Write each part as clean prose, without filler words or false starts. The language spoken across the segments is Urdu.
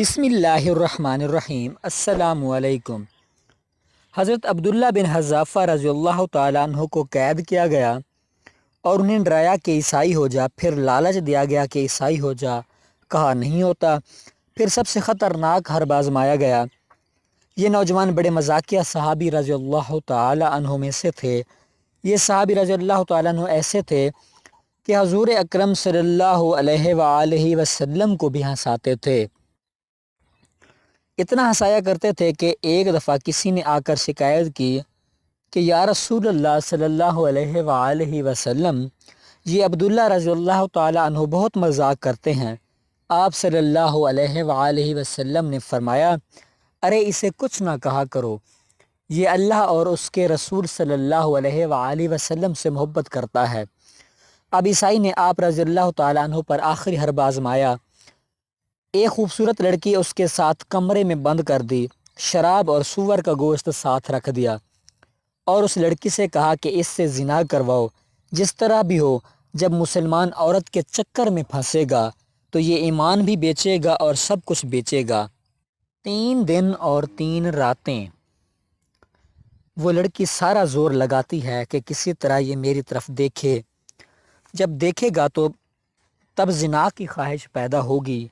بسم اللہ الرحمن الرحیم۔ السلام علیکم۔ حضرت عبداللہ بن حذافہ رضی اللہ تعالیٰ عنہ کو قید کیا گیا اور انہیں ڈرایا کہ عیسائی ہو جا، پھر لالچ دیا گیا کہ عیسائی ہو جا، کہا نہیں ہوتا، پھر سب سے خطرناک حرب آزمایا گیا۔ یہ نوجوان بڑے مزاحیہ صحابی رضی اللہ تعالیٰ عنہ میں سے تھے۔ یہ صحابی رضی اللہ تعالیٰ عنہ ایسے تھے کہ حضور اکرم صلی اللہ علیہ وآلہ وسلم کو بھی ہنساتے تھے۔ اتنا ہنسایا کرتے تھے کہ ایک دفعہ کسی نے آ کر شکایت کی کہ یا رسول اللہ صلی اللہ علیہ وآلہ وسلم، یہ عبداللہ رضی اللہ تعالیٰ عنہ بہت مذاق کرتے ہیں۔ آپ صلی اللہ علیہ وآلہ وسلم نے فرمایا، ارے اسے کچھ نہ کہا کرو، یہ اللہ اور اس کے رسول صلی اللہ علیہ وآلہ وسلم سے محبت کرتا ہے۔ اب عیسائی نے آپ رضی اللہ تعالیٰ عنہ پر آخری حرب آزمایا۔ ایک خوبصورت لڑکی اس کے ساتھ کمرے میں بند کر دی، شراب اور سور کا گوشت ساتھ رکھ دیا اور اس لڑکی سے کہا کہ اس سے زنا کرواؤ۔ جس طرح بھی ہو، جب مسلمان عورت کے چکر میں پھنسے گا تو یہ ایمان بھی بیچے گا اور سب کچھ بیچے گا۔ 3 دن اور 3 راتیں وہ لڑکی سارا زور لگاتی ہے کہ کسی طرح یہ میری طرف دیکھے، جب دیکھے گا تو تب زنا کی خواہش پیدا ہوگی،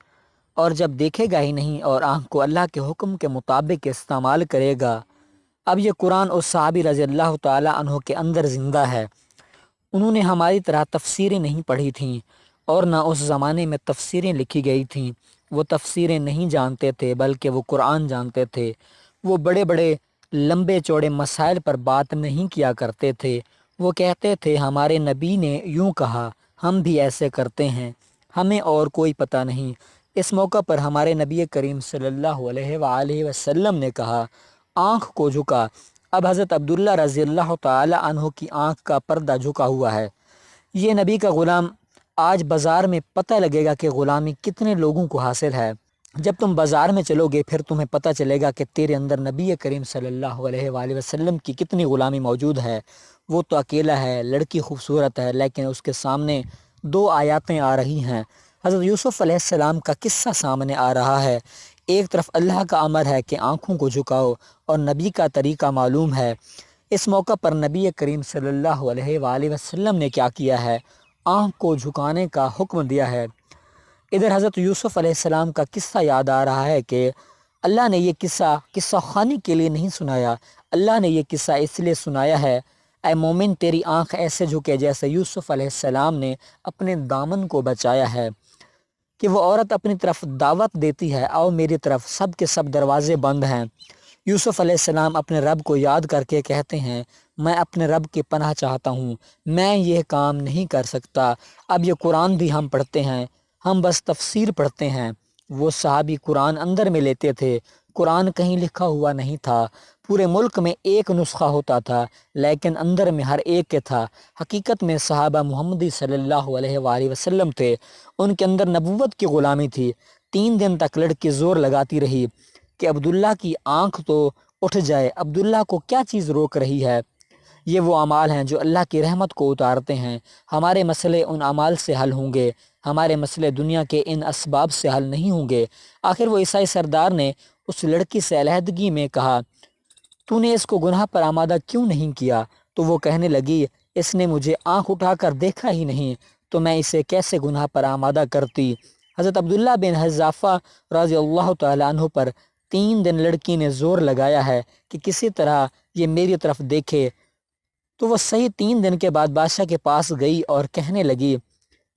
اور جب دیکھے گا ہی نہیں اور آنکھ کو اللہ کے حکم کے مطابق استعمال کرے گا۔ اب یہ قرآن اس صحابی رضی اللہ تعالیٰ عنہ کے اندر زندہ ہے۔ انہوں نے ہماری طرح تفسیریں نہیں پڑھی تھیں اور نہ اس زمانے میں تفسیریں لکھی گئی تھیں۔ وہ تفسیریں نہیں جانتے تھے بلکہ وہ قرآن جانتے تھے۔ وہ بڑے بڑے لمبے چوڑے مسائل پر بات نہیں کیا کرتے تھے۔ وہ کہتے تھے ہمارے نبی نے یوں کہا، ہم بھی ایسے کرتے ہیں، ہمیں اور کوئی پتہ نہیں۔ اس موقع پر ہمارے نبی کریم صلی اللہ علیہ وآلہ وسلم نے کہا، آنکھ کو جھکا۔ اب حضرت عبداللہ رضی اللہ تعالی عنہ کی آنکھ کا پردہ جھکا ہوا ہے۔ یہ نبی کا غلام، آج بازار میں پتہ لگے گا کہ غلامی کتنے لوگوں کو حاصل ہے۔ جب تم بازار میں چلو گے پھر تمہیں پتہ چلے گا کہ تیرے اندر نبی کریم صلی اللہ علیہ وآلہ وسلم کی کتنی غلامی موجود ہے۔ وہ تو اکیلا ہے، لڑکی خوبصورت ہے، لیکن اس کے سامنے 2 آیاتیں آ رہی ہیں۔ حضرت یوسف علیہ السلام کا قصہ سامنے آ رہا ہے۔ ایک طرف اللہ کا امر ہے کہ آنکھوں کو جھکاؤ اور نبی کا طریقہ معلوم ہے۔ اس موقع پر نبی کریم صلی اللہ علیہ وآلہ وسلم نے کیا کیا ہے؟ آنکھ کو جھکانے کا حکم دیا ہے۔ ادھر حضرت یوسف علیہ السلام کا قصہ یاد آ رہا ہے کہ اللہ نے یہ قصہ خوانی کے لیے نہیں سنایا، اللہ نے یہ قصہ اس لیے سنایا ہے، اے مومن تیری آنکھ ایسے جھکے جیسے یوسف علیہ السلام نے اپنے دامن کو بچایا ہے، کہ وہ عورت اپنی طرف دعوت دیتی ہے، آؤ میری طرف، سب کے سب دروازے بند ہیں۔ یوسف علیہ السلام اپنے رب کو یاد کر کے کہتے ہیں، میں اپنے رب کی پناہ چاہتا ہوں، میں یہ کام نہیں کر سکتا۔ اب یہ قرآن بھی ہم پڑھتے ہیں، ہم بس تفسیر پڑھتے ہیں۔ وہ صحابی قرآن اندر میں لیتے تھے، قرآن کہیں لکھا ہوا نہیں تھا۔ پورے ملک میں ایک نسخہ ہوتا تھا لیکن اندر میں ہر ایک کے تھا۔ حقیقت میں صحابہ محمدی صلی اللہ علیہ وآلہ وسلم تھے، ان کے اندر نبوت کی غلامی تھی۔ 3 دن تک لڑکی زور لگاتی رہی کہ عبداللہ کی آنکھ تو اٹھ جائے، عبداللہ کو کیا چیز روک رہی ہے؟ یہ وہ اعمال ہیں جو اللہ کی رحمت کو اتارتے ہیں۔ ہمارے مسئلے ان اعمال سے حل ہوں گے، ہمارے مسئلے دنیا کے ان اسباب سے حل نہیں ہوں گے۔ آخر وہ عیسائی سردار نے اس لڑکی سے علیحدگی میں کہا، تو نے اس کو گناہ پر آمادہ کیوں نہیں کیا؟ تو وہ کہنے لگی، اس نے مجھے آنکھ اٹھا کر دیکھا ہی نہیں تو میں اسے کیسے گناہ پر آمادہ کرتی؟ حضرت عبداللہ بن حذافہ رضی اللہ تعالیٰ عنہ پر 3 دن لڑکی نے زور لگایا ہے کہ کسی طرح یہ میری طرف دیکھے، تو وہ صحیح 3 دن کے بعد بادشاہ کے پاس گئی اور کہنے لگی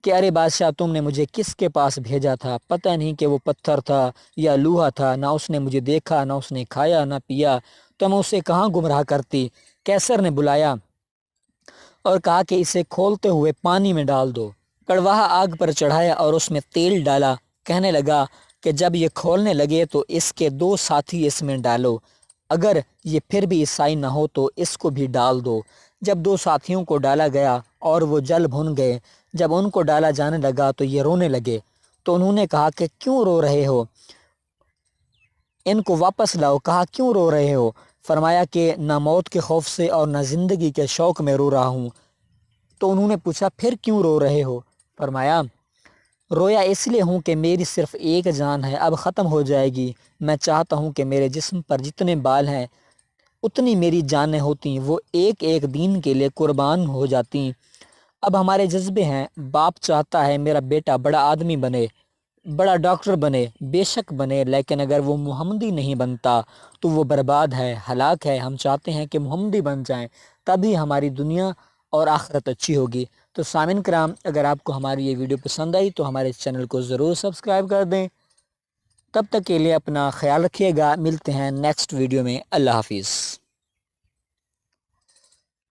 کہ ارے بادشاہ، تم نے مجھے کس کے پاس بھیجا تھا؟ پتہ نہیں کہ وہ پتھر تھا یا لوہا تھا، نہ اس نے مجھے دیکھا، نہ اس نے کھایا نہ پیا، تو میں اسے کہاں گمراہ کرتی؟ کیسر نے بلایا اور کہا کہ اسے کھولتے ہوئے پانی میں ڈال دو۔ کڑواہا آگ پر چڑھایا اور اس میں تیل ڈالا، کہنے لگا کہ جب یہ کھولنے لگے تو اس کے 2 ساتھی اس میں ڈالو، اگر یہ پھر بھی عیسائی نہ ہو تو اس کو بھی ڈال دو۔ جب 2 ساتھیوں کو ڈالا گیا اور وہ جل بھن گئے، جب ان کو ڈالا جانے لگا تو یہ رونے لگے، تو انہوں نے کہا کہ کیوں رو رہے ہو؟ ان کو واپس لاؤ۔ کہا کیوں رو رہے ہو؟ فرمایا کہ نہ موت کے خوف سے اور نہ زندگی کے شوق میں رو رہا ہوں۔ تو انہوں نے پوچھا پھر کیوں رو رہے ہو؟ فرمایا رویا اس لیے ہوں کہ میری صرف ایک جان ہے، اب ختم ہو جائے گی۔ میں چاہتا ہوں کہ میرے جسم پر جتنے بال ہیں اتنی میری جانیں ہوتیں، وہ ایک ایک دین کے لیے قربان ہو جاتی۔ اب ہمارے جذبے ہیں، باپ چاہتا ہے میرا بیٹا بڑا آدمی بنے، بڑا ڈاکٹر بنے، بے شک بنے، لیکن اگر وہ محمدی نہیں بنتا تو وہ برباد ہے، ہلاک ہے۔ ہم چاہتے ہیں کہ محمدی بن جائیں، تبھی ہماری دنیا اور آخرت اچھی ہوگی۔ تو سامعین کرام، اگر آپ کو ہماری یہ ویڈیو پسند آئی تو ہمارے چینل کو ضرور سبسکرائب کر دیں۔ تب تک کے لیے اپنا خیال رکھیے گا، ملتے ہیں نیکسٹ ویڈیو میں۔ اللہ حافظ۔